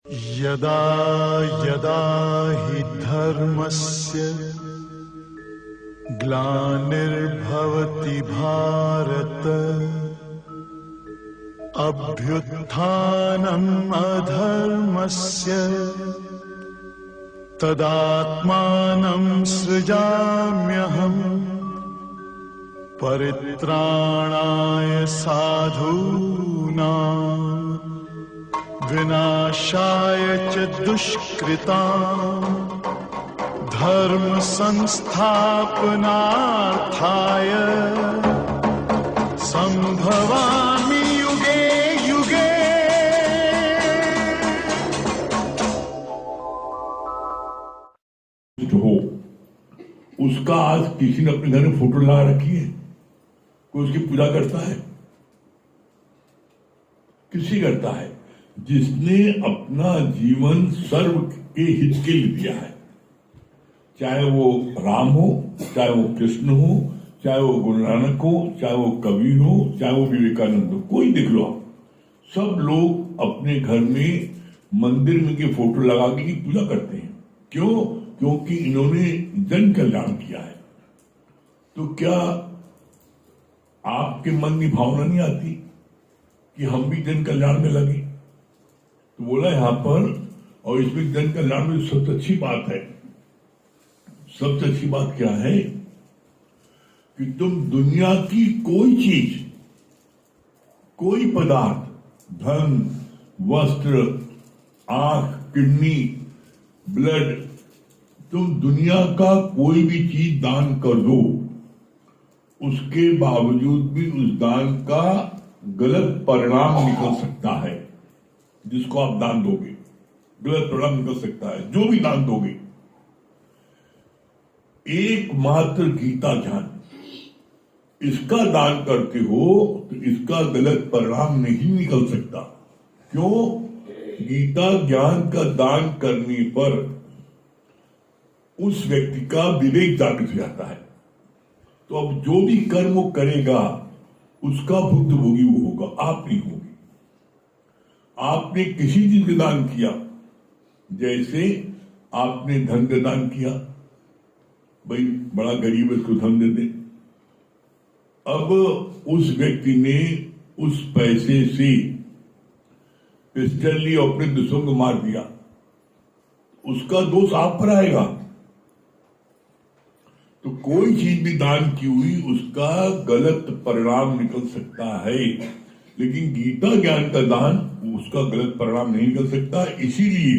यदा यदा हि धर्मस्य ग्लानिर्भवति भारत अभ्युत्थानम् अधर्मस्य तदात्मानं सृजाम्यहम् परित्राणाय साधूनां विनाशाय च दुष्कृतां धर्म संस्थापनार्थाय संभवामि युगे युगे। हो उसका आज किसी ने अपने घर में फोटो लगा रखी है? कोई उसकी पूजा करता है? किसी करता है जिसने अपना जीवन सर्व के हित के लिए दिया है, चाहे वो राम हो, चाहे वो कृष्ण हो, चाहे वो गुरु नानक हो, चाहे वो कबीर हो, चाहे वो विवेकानंद हो, कोई देख लो आप, सब लोग अपने घर में मंदिर में के फोटो लगा के पूजा करते हैं। क्यों? क्योंकि इन्होंने जन कल्याण किया है। तो क्या आपके मन में भावना नहीं आती कि हम भी जन कल्याण में लगे? तो बोला यहां पर, और इसमें जन कल्याण में सबसे अच्छी बात है, सबसे अच्छी बात क्या है कि तुम दुनिया की कोई चीज, कोई पदार्थ, धन, वस्त्र, आंख, किडनी, ब्लड, तुम दुनिया का कोई भी चीज दान कर दो, उसके बावजूद भी उस दान का गलत परिणाम निकल सकता है। जिसको आप दान दोगे गलत परिणाम निकल सकता है, जो भी दान दोगे। एकमात्र गीता ज्ञान, इसका दान करते हो तो इसका गलत परिणाम नहीं निकल सकता। क्यों? गीता ज्ञान का दान करने पर उस व्यक्ति का विवेक जागृत हो जाता है। तो अब जो भी कर्म वो करेगा उसका भुक्तभोगी वो होगा, आप नहीं होगे। आपने किसी चीज का दान किया, जैसे आपने धन का दान किया, भाई बड़ा गरीब है उसको धन दे दे। अब उस व्यक्ति ने उस पैसे से पिस्टल ली और अपने दुश्मन को मार दिया, उसका दोष आप पर आएगा। तो कोई चीज भी दान की हुई उसका गलत परिणाम निकल सकता है, लेकिन गीता ज्ञान का दान उसका गलत परिणाम नहीं निकल सकता। इसीलिए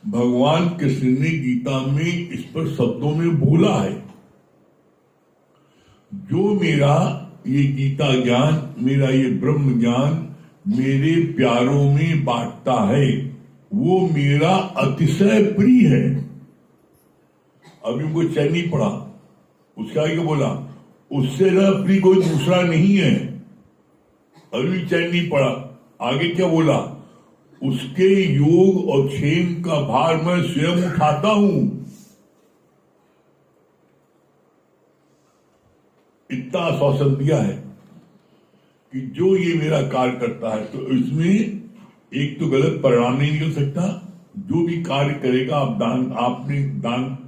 भगवान कृष्ण ने गीता में इस पर शब्दों में बोला है, जो मेरा ये गीता ज्ञान, मेरा ये ब्रह्म ज्ञान मेरे प्यारों में बांटता है, वो मेरा अतिशय प्रिय है। अभी उनको चैन नहीं पड़ा, उसके आगे बोला उससे ज्यादा प्रिय कोई दूसरा नहीं है। अभी चैन नहीं पड़ा, आगे क्या बोला? उसके योग और क्षेम का भार मैं स्वयं उठाता हूं। इतना आश्वासन दिया है कि जो ये मेरा कार्य करता है तो इसमें एक तो गलत परिणाम नहीं निकल सकता। जो भी कार्य करेगा, आप दान, आपने दान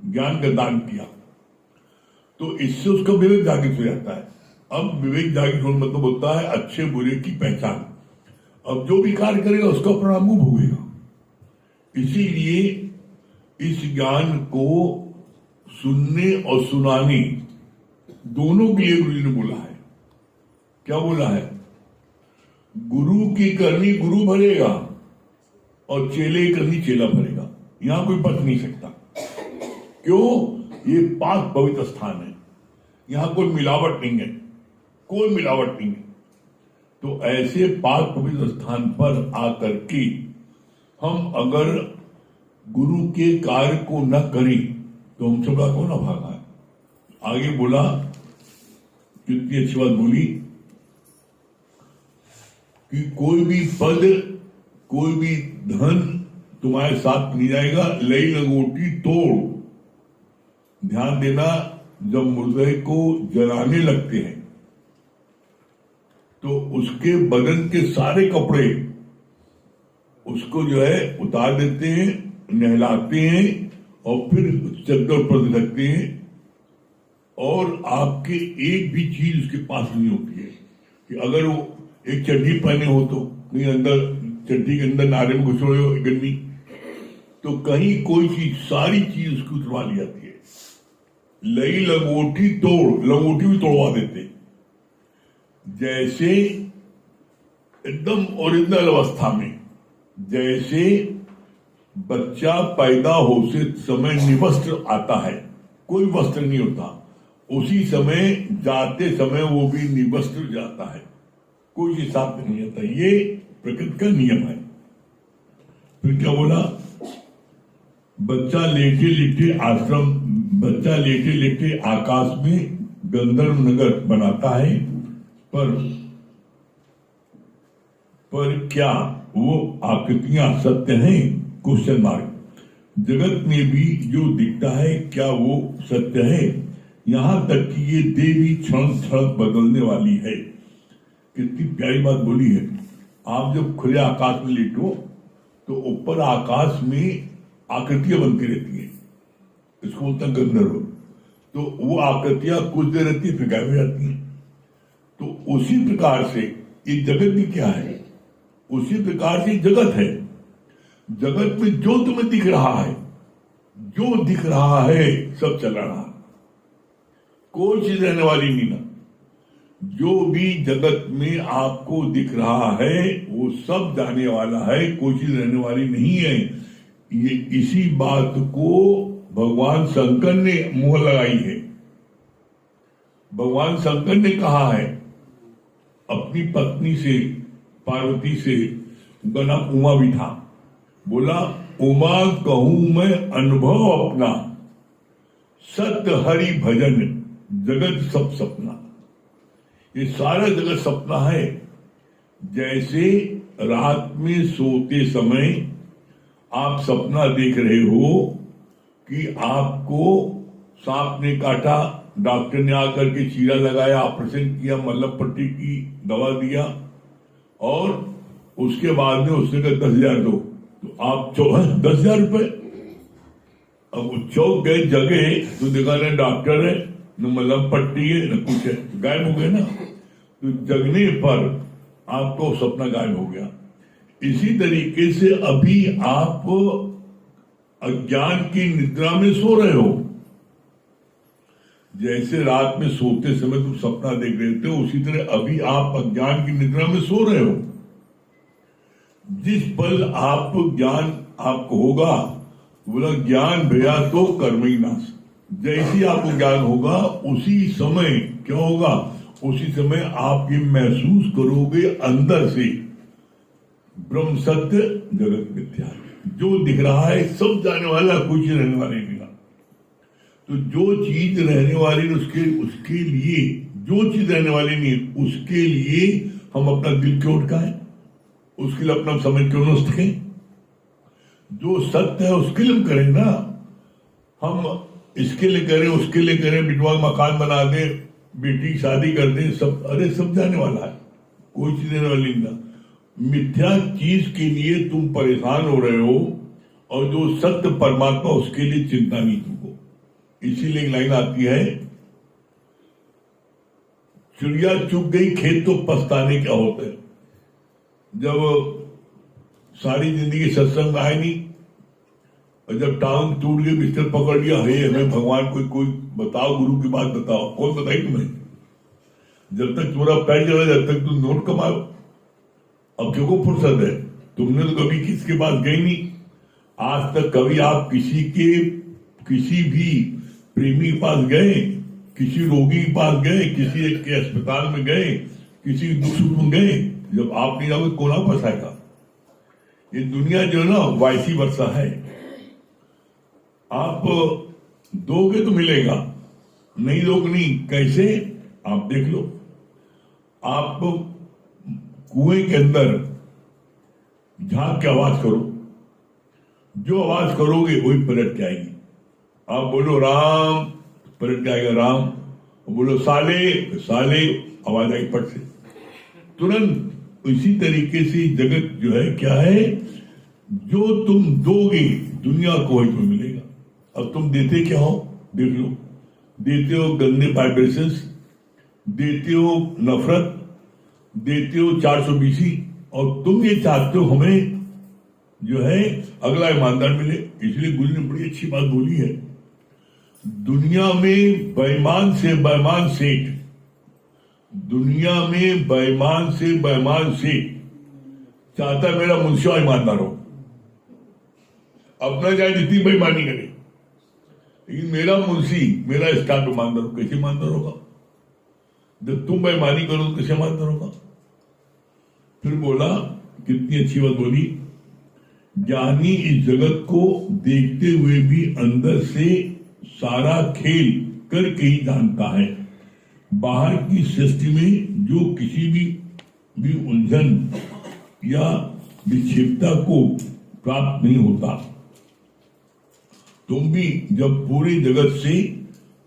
ज्ञान का दान किया तो इससे उसका विवेक जागृत हो जाता है। अब विवेक जागृत होने मतलब होता है अच्छे बुरे की पहचान। अब जो भी कार्य करेगा उसका परिणाम वो भोगेगा। इसीलिए इस ज्ञान को सुनने और सुनाने दोनों के लिए गुरु जी ने बोला है। क्या बोला है? गुरु की करनी गुरु भरेगा और चेले की करनी चेला भरेगा। यहां कोई बच नहीं सकता। क्यों? ये पाक पवित्र स्थान है, यहां कोई मिलावट नहीं है, कोई मिलावट नहीं है। तो ऐसे पाक पवित्र स्थान पर आकर के हम अगर गुरु के कार्य को न करें तो हम सबका कौन भागा है। आगे बोला, कितनी अच्छी बात बोली कि कोई भी पद, कोई भी धन तुम्हारे साथ नहीं जाएगा, लई लंगोटी तोड़। ध्यान देना, जब मुर्दे को जलाने लगते हैं तो उसके बदन के सारे कपड़े उसको जो है उतार देते हैं, नहलाते हैं और फिर चद्दर पर रखते हैं और आपके एक भी चीज उसके पास नहीं होती है कि अगर वो एक चड्डी पहने हो तो कहीं अंदर चड्डी के अंदर नारे में घुस रहे हो गन्नी, तो कहीं कोई चीज सारी चीज उसकी उतरवा ली जाती है। लई लंगोटी तोड़, लंगोटी भी तोड़वा देते जैसे एकदम ओरिजिनल अवस्था में। जैसे बच्चा पैदा होते समय निवस्त्र आता है, कोई वस्त्र नहीं होता, उसी समय जाते समय वो भी निवस्त्र जाता है, कोई हिसाब नहीं आता। ये प्रकृति का नियम है। फिर क्या बोला, बच्चा लेटे लेटे आश्रम, बच्चा लेटे लेटे आकाश में गंधर्व नगर बनाता है, पर क्या वो आकृतियां सत्य हैं? Question mark. जगत में भी जो दिखता है क्या वो सत्य है? यहां तक कि ये देवी क्षण क्षण बदलने वाली है। कितनी प्यारी बात बोली है। आप जब खुले आकाश में लेटो तो ऊपर आकाश में आकृतियां बनती रहती है, इसको बोलता है गंधर्व। तो वो आकृतियां कुछ देर रहती है, फिर गायब हो जाती है। तो उसी प्रकार से ये जगत भी क्या है, उसी प्रकार से जगत है। जगत में जो तुम्हें दिख रहा है, जो दिख रहा है सब चल रहा है, कोई चीज रहने वाली नहीं ना। जो भी जगत में आपको दिख रहा है वो सब जाने वाला है, कोई चीज रहने वाली नहीं है। ये इसी बात को भगवान शंकर ने मुहर लगाई है। भगवान शंकर ने कहा है अपनी पत्नी से, पार्वती से, उनका नाम उमा भी था, बोला उमा कहूं मैं अनुभव अपना, सत्य हरि भजन जगत सब सपना। ये सारा जगत सपना है। जैसे रात में सोते समय आप सपना देख रहे हो कि आपको सांप ने काटा, डॉक्टर ने आकर के चीरा लगाया, ऑपरेशन किया, मल्लम पट्टी की, दवा दिया और उसके बाद में उसने कहा 10,000 दो, तो आप 10,000 रुपए। अब चौक गए, जगे तो देखा ना डॉक्टर है, न मल्लम पट्टी है, न कुछ है, गायब हो गए ना। तो जगने पर आपको सपना गायब हो गया। इसी तरीके से अभी आप अज्ञान की निद्रा में सो रहे हो। जैसे रात में सोते समय तुम सपना देख रहे थे, उसी तरह अभी आप अज्ञान की निद्रा में सो रहे हो। जिस पल आप ज्ञान आपको होगा, बोला ज्ञान भया तो कर्म ही नाश। जैसे आपको ज्ञान होगा उसी समय क्या होगा, उसी समय आप ये महसूस करोगे अंदर से ब्रह्म सत्य जगत मिथ्या, जो दिख रहा है सब जाने वाला, कुछ रहने वाले नहीं। तो जो चीज रहने वाली उसके लिए, जो चीज रहने वाली नहीं उसके लिए हम अपना दिल क्यों उठकाएं, उसके लिए अपना समय क्यों नष्ट करें? जो सत्य है उसके लिए हम करें ना। हम इसके लिए करें, उसके लिए करें, बिटवा मकान बना दे, बेटी शादी कर दे, सब अरे सब जाने वाला है, कोई चीज रहने वाली नहीं। मिथ्या चीज के लिए तुम परेशान हो रहे हो और जो सत्य परमात्मा उसके लिए चिंता नहीं तुमको। इसीलिए एक लाइन आती है, चिड़िया चुग गई खेत तो पछताने क्या होता है। जब सारी जिंदगी सत्संग आए नहीं और जब टांग टूट गई, बिस्तर पकड़ लिया, हे हमें भगवान कोई बताओ, गुरु की बात बताओ, कौन बताई तुम्हें? जब तक तुम्हारा पैर चला, जब तक तुम नोट कमाओ। अब क्यों को फुर्सत है? तुमने तो कभी किसके पास गई नहीं, आज तक कभी आप किसी भी प्रेमी के पास गए, किसी रोगी के पास गए, किसी के अस्पताल में गए, किसी दुख सुख में गए? जब आप नहीं जाओगे कौन आप फंसाएगा? ये दुनिया जो है ना वाइसी वर्षा है। आप दोगे तो मिलेगा, नहीं दोगे नहीं। कैसे? आप देख लो, आप कुएं के अंदर झांक के आवाज करो, जो आवाज करोगे वही पलट के आएगी। आप बोलो राम, पलट के आएगा राम। बोलो साले, साले, आवाज आएगी पट से तुरंत। इसी तरीके से जगत जो है क्या है, जो तुम दोगे दुनिया को वही तुम्हें मिलेगा। अब तुम देते क्या हो देख लो, देते हो गंदे वाइब्रेशंस, देते हो नफरत, देते हो 420, और तुम ये चाहते हो हमें जो है अगला ईमानदार मिले। इसलिए गुरु ने बड़ी अच्छी बात बोली है, दुनिया में बेईमान से बेईमान सेठ, दुनिया में बेईमान से बेईमान सेठ चाहता है मेरा मुंशिया ईमानदार हो, अपना चाहे जितनी बेईमानी करे, लेकिन मेरा मुंशी मेरा स्टाफ ईमानदार हो। कैसे ईमानदार होगा? जब तुम बेईमानी करो तो कैसे ईमानदार होगा? फिर बोला, कितनी अच्छी बात बोली, ज्ञानी इस जगत को देखते हुए भी अंदर से सारा खेल करके ही जानता है। बाहर की सृष्टि में जो किसी भी उलझन या विक्षिप्तता को प्राप्त नहीं होता। तुम भी जब पूरे जगत से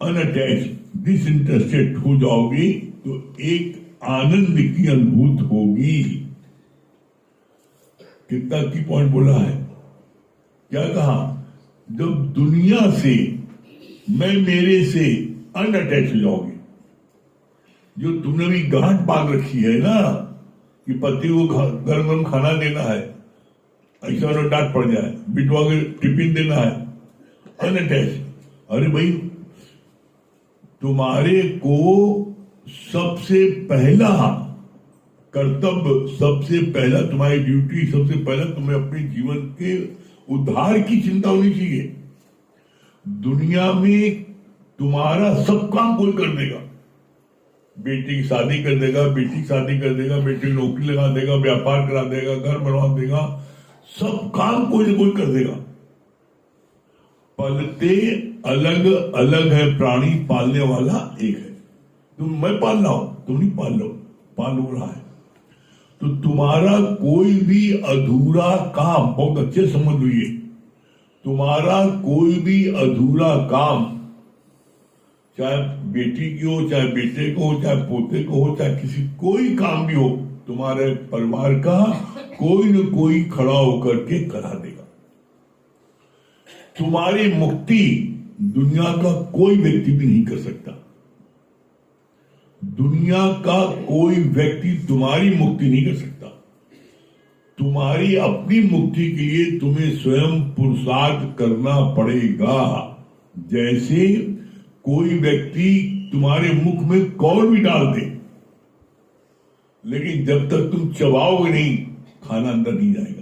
अनअटैच डिसइंटरेस्टेड हो जाओगे तो एक आनंद की अनुभूति होगी। कितना की पॉइंट बोला है, क्या कहा? जब दुनिया से मैं मेरे से अनअटैच हो जाओगे, जो तुमने भी गांठ बांध रखी है ना कि पति को गरम गरम खाना देना है, ऐसा ना डांट पड़ जाए, बिटवा के टिफिन देना है, अनअटैच। अरे भाई, तुम्हारे को सबसे पहला कर्तव्य, सबसे पहला तुम्हारी ड्यूटी, सबसे पहला तुम्हें अपने जीवन के उद्धार की चिंता होनी चाहिए। दुनिया में तुम्हारा सब काम कोई कर देगा, बेटी की शादी कर देगा, बेटी की शादी कर देगा, बेटी की नौकरी लगा देगा, व्यापार करा देगा, घर बनवा देगा, सब काम कोई ना कोई कर देगा। पलते अलग अलग है प्राणी, पालने वाला एक है। मैं पाल रहा हूं, तुम नहीं पाल रहा है। तो तुम्हारा कोई भी अधूरा काम, बहुत अच्छे समझ लीजिए, तुम्हारा कोई भी अधूरा काम, चाहे बेटी की हो, चाहे बेटे को हो, चाहे पोते को हो, चाहे किसी कोई काम भी हो, तुम्हारे परिवार का कोई न कोई खड़ा होकर के करा देगा। तुम्हारी मुक्ति दुनिया का कोई व्यक्ति भी नहीं कर सकता। दुनिया का कोई व्यक्ति तुम्हारी मुक्ति नहीं कर सकता। तुम्हारी अपनी मुक्ति के लिए तुम्हें स्वयं पुरुषार्थ करना पड़ेगा। जैसे कोई व्यक्ति तुम्हारे मुख में कौर भी डाल दे, लेकिन जब तक तुम चबाओगे नहीं, खाना अंदर नहीं जाएगा।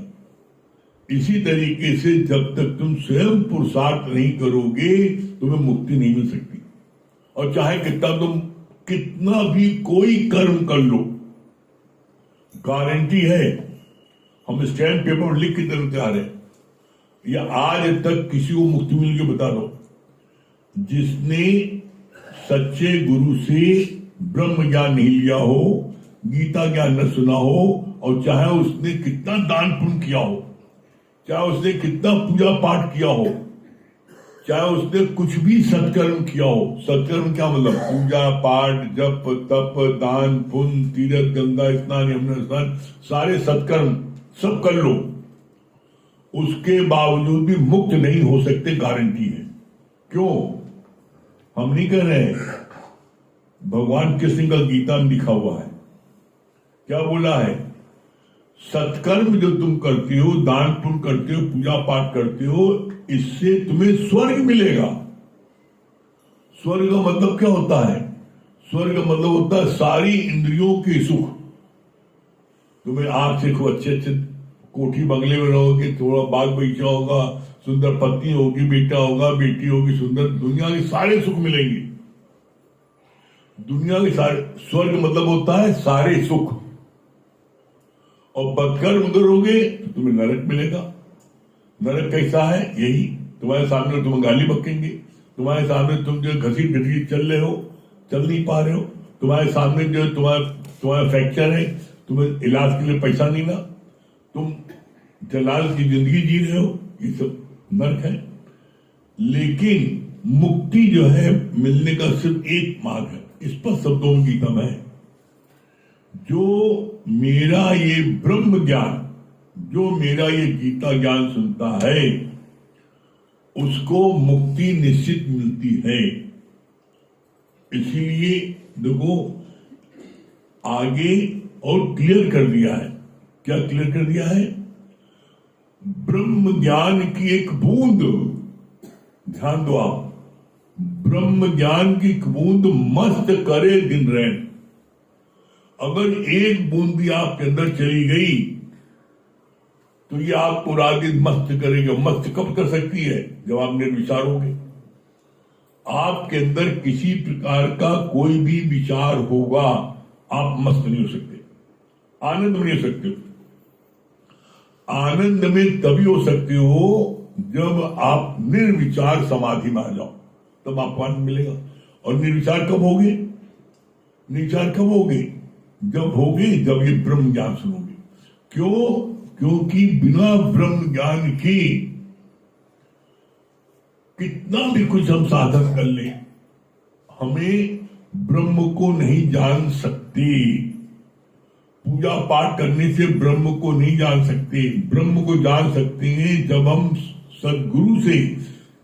इसी तरीके से जब तक तुम स्वयं पुरुषार्थ नहीं करोगे, तुम्हें मुक्ति नहीं मिल सकती। और चाहे कितना भी कोई कर्म कर लो, गारंटी है, हम स्टैम्प पेपर लिख के देना चाह रहे हैं, या आज तक किसी को मुक्ति मिल के बता दो जिसने सच्चे गुरु से ब्रह्म ज्ञान नहीं लिया हो, गीता ज्ञान न सुना हो, और चाहे उसने कितना दान पुण्य किया हो, चाहे उसने कितना पूजा पाठ किया हो, चाहे उसने कुछ भी सत्कर्म किया हो। सत्कर्म क्या मतलब? पूजा पाठ, जप तप, दान पुण्य, तीर्थ, गंगा स्नान, यमुना स्नान, सारे सत्कर्म सब कर लो, उसके बावजूद भी मुक्त नहीं हो सकते, गारंटी है। क्यों? हम नहीं कर रहे हैं, भगवान कृष्ण का गीता में लिखा हुआ है। क्या बोला है? सत्कर्म जो तुम करते हो, दान पुण्य करते हो, पूजा पाठ करते हो, इससे तुम्हें स्वर्ग मिलेगा। स्वर्ग का मतलब क्या होता है? स्वर्ग का मतलब होता है सारी इंद्रियों के सुख। तुम्हें आंख से खूब अच्छे अच्छे कोठी बंगले में रहोगे, थोड़ा बाग बगीचा होगा, सुंदर पत्नी होगी, बेटा होगा, बेटी होगी, सुंदर, दुनिया के सारे सुख मिलेंगे। दुनिया के सारे, स्वर्ग मतलब होता है सारे सुख। और बदकर्म करोगे तो तुम्हें नरक मिलेगा। नरक कैसा है? यही, तुम्हारे सामने तुम्हें गाली बकेंगे, तुम्हारे सामने तुम जो घसीट घसीट चल रहे हो, चल नहीं पा रहे हो, तुम्हारे सामने जो तुम्हारा फ्रैक्चर है, तुम्हें इलाज के लिए पैसा नहीं ना, तुम जलाल की जिंदगी जी रहे हो, ये सब नरक है। लेकिन मुक्ति जो है मिलने का सिर्फ एक मार्ग है, स्पष्ट शब्दों में गीता में है, जो मेरा ये ब्रह्म ज्ञान जो मेरा ये गीता ज्ञान सुनता है उसको मुक्ति निश्चित मिलती है। इसीलिए देखो आगे और क्लियर कर दिया है। क्या क्लियर कर दिया है? ब्रह्म ज्ञान की एक बूंद, ध्यान दो आप, ब्रह्म ज्ञान की एक बूंद मस्त करे दिन रैन। अगर एक बूंद भी आपके अंदर चली गई तो ये आपको रात दिन मस्त करेगा। मस्त कब कर सकती है? जब आप निर्विचार होंगे। आपके अंदर किसी प्रकार का कोई भी विचार होगा, आप मस्त नहीं हो सकते, आनंद में नहीं हो सकते। आनंद में तभी हो सकते हो जब आप निर्विचार समाधि में आ जाओ, तब आपको आनंद मिलेगा। और निर्विचार कब होगे? निर्विचार कब होगे? जब होगे जब ये ब्रह्म ज्ञान सुनोगे। क्यों? क्योंकि बिना ब्रह्म ज्ञान के कितना भी कुछ हम साधन कर ले, हमें ब्रह्म को नहीं जान सकते। पूजा पाठ करने से ब्रह्म को नहीं जान सकते। ब्रह्म को जान सकते हैं जब हम सदगुरु से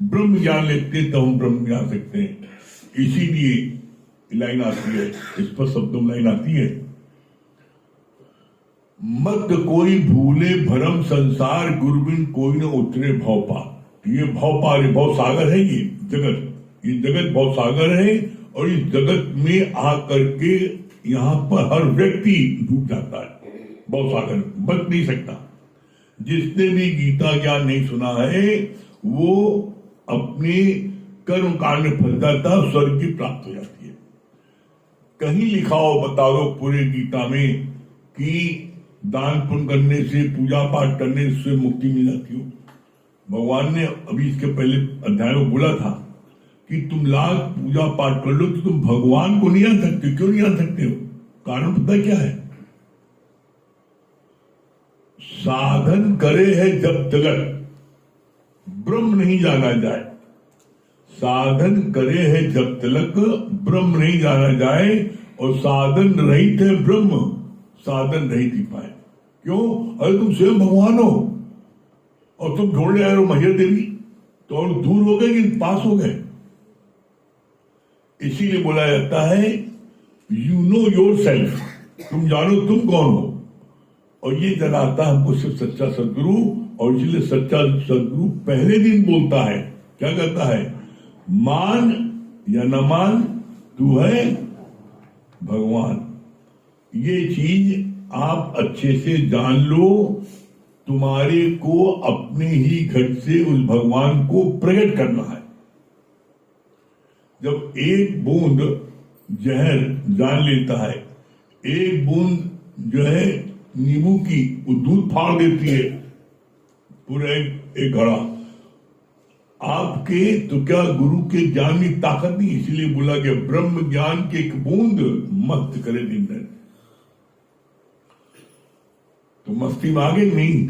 ब्रह्म ज्ञान लेते हैं, तब हम ब्रह्म जान सकते हैं। इसीलिए लाइन आती है, इस पर शब्दों में लाइन आती है, मत कोई भूले भरम संसार, गुरुबिन कोई न उतरे भव पार। ये भव पार, ये भव सागर है, ये जगत भव सागर है। और इस जगत में आकर के यहाँ पर हर व्यक्ति डूब जाता है भव सागर, बच नहीं सकता। जिसने भी गीता ज्ञान नहीं सुना है वो अपने कर्म कांड में फंस जाता है, स्वर्ग की प्राप्त हो जाती है। कहीं लिखा हो बता दो पूरे गीता में कि दान पुण्य करने से, पूजा पाठ करने से मुक्ति मिल जाती हो। भगवान ने अभी इसके पहले अध्याय में बोला था कि तुम लाख पूजा पाठ कर लो तो तुम भगवान को नहीं जान सकते। क्यों नहीं जान सकते हो? कारण पता क्या है? साधन करे है जब तक ब्रह्म नहीं जाना जाए। साधन करे है जब तक ब्रह्म नहीं जाना जाए, और साधन रहित है ब्रह्म, साधन नहीं थी पाए। क्यों? अरे तुम स्वयं भगवान हो और तुम ढूंढ ले आए हो मैया देवी, तो और दूर हो गए कि पास हो गए? इसीलिए बोला जाता है यू नो योर सेल्फ, तुम जानो तुम कौन हो। और ये जनाता हमको सिर्फ सच्चा सदगुरु। और इसलिए सच्चा सदगुरु पहले दिन बोलता है, क्या कहता है? मान या न मान, तू है भगवान। ये चीज आप अच्छे से जान लो। तुम्हारे को अपने ही घट से उस भगवान को प्रकट करना है। जब एक बूंद जहर जान लेता है, एक बूंद जो है नींबू की, वो दूध फाड़ देती है पूरा एक घड़ा। आपके तो क्या गुरु के ज्ञान की ताकत नहीं? इसलिए बोला कि ब्रह्म ज्ञान की एक बूंद मस्त करे दिन रात। तो मस्ती में आगे नहीं।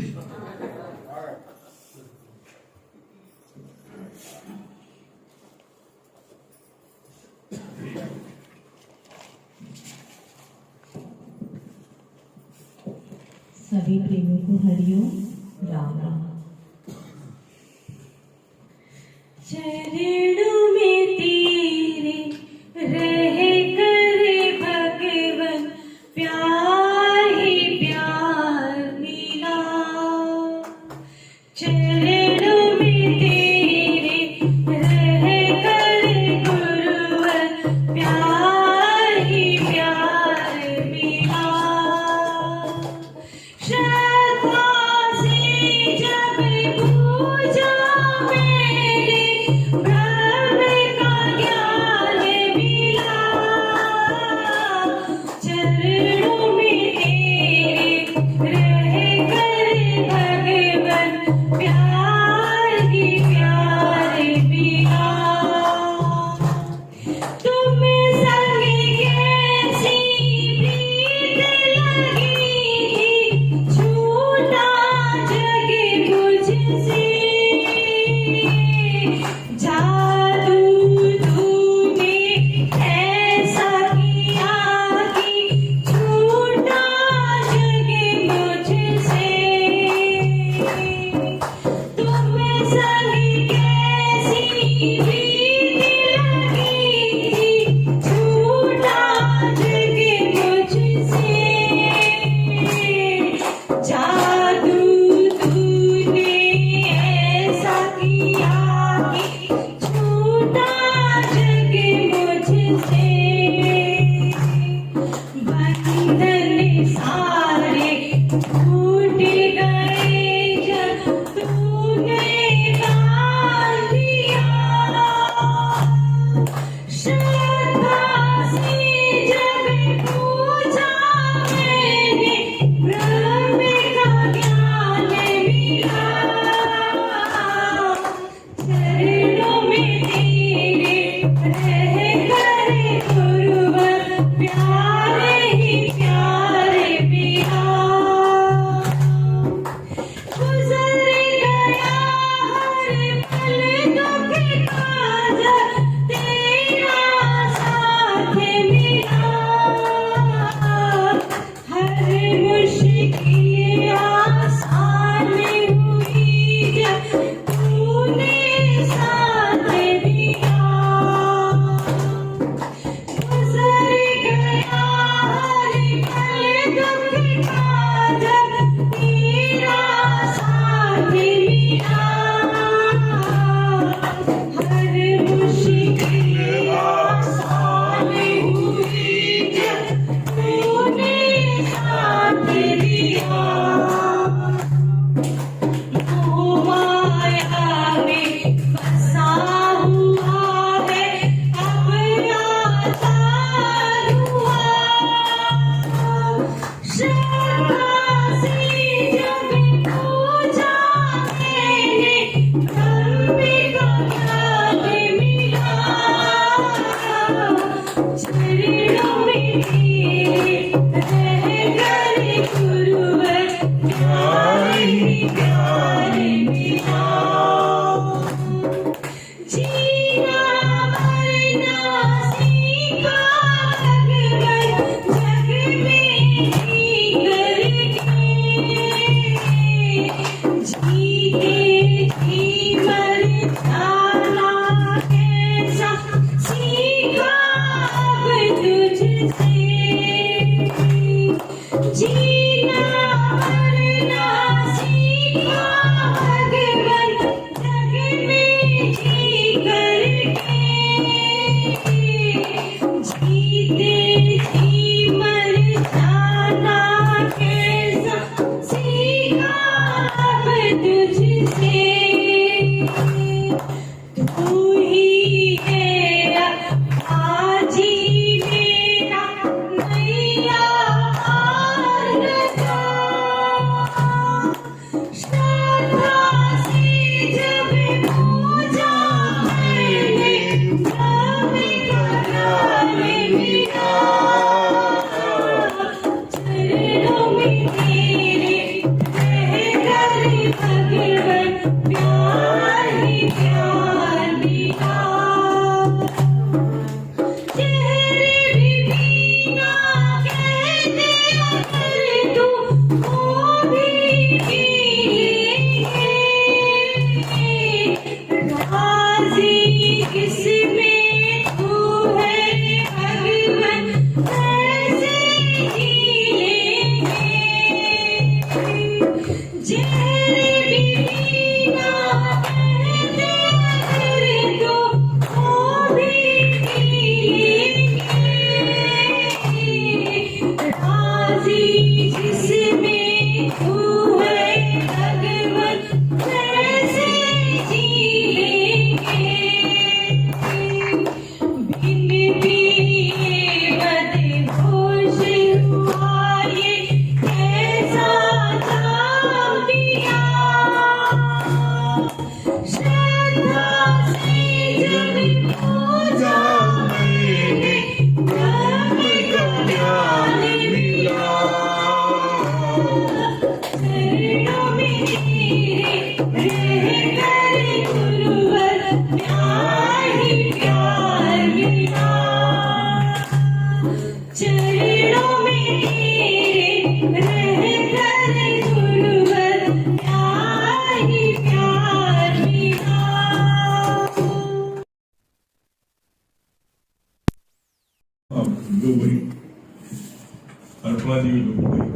सभी प्रेमियों को हरिओम, राम राम। चरणों में तेरे रहे करे भगवन, प्यार ही प्यार मिला। चरणों में तेरे रहे करे गुरुवर, प्यार ही प्यार मिला। श्रद्धा से जब पूजा मेरे ही प्यार मिला जीना मरना सीखा भगवन जग में जी करके जीते जी मर जाना कैसा सीखा अब तुझसे जीना मरना सीखा भगवन जग में जी करके जीते जी मर जाना कैसा सीखा अब तुझसे तू ही है आजी मेरा नैया पार लगा श्रद्धा से जब पूजा मैंने सब करार मिला चरणों में तेरे रह कर भगवन प्यार ही प्यार मिला चेहरे भी बीना कहते अगर तू वो भी पीएंगे राज़ी किसमें तू है भगवन ऐसे जी लेंगे चेहरे भी बीना कहते अगर तू वो भी पीएंगे राज़ी जिसमें तू है भगवन ऐसे जी लेंगे बिन पिए बदहोश हुआ ये कैसा जाम पिया श्रद्धा से जब पूजा मैंने ब्रह्म का ज्ञान मिला चरणों में तेरे रह कर गुरुवर प्यार ही प्यार मिला चरणों में तेरे रह कर गुरुवर प्यार ही प्यार मिला हाँ, दो भाई अर्पणा जी भी दो भाई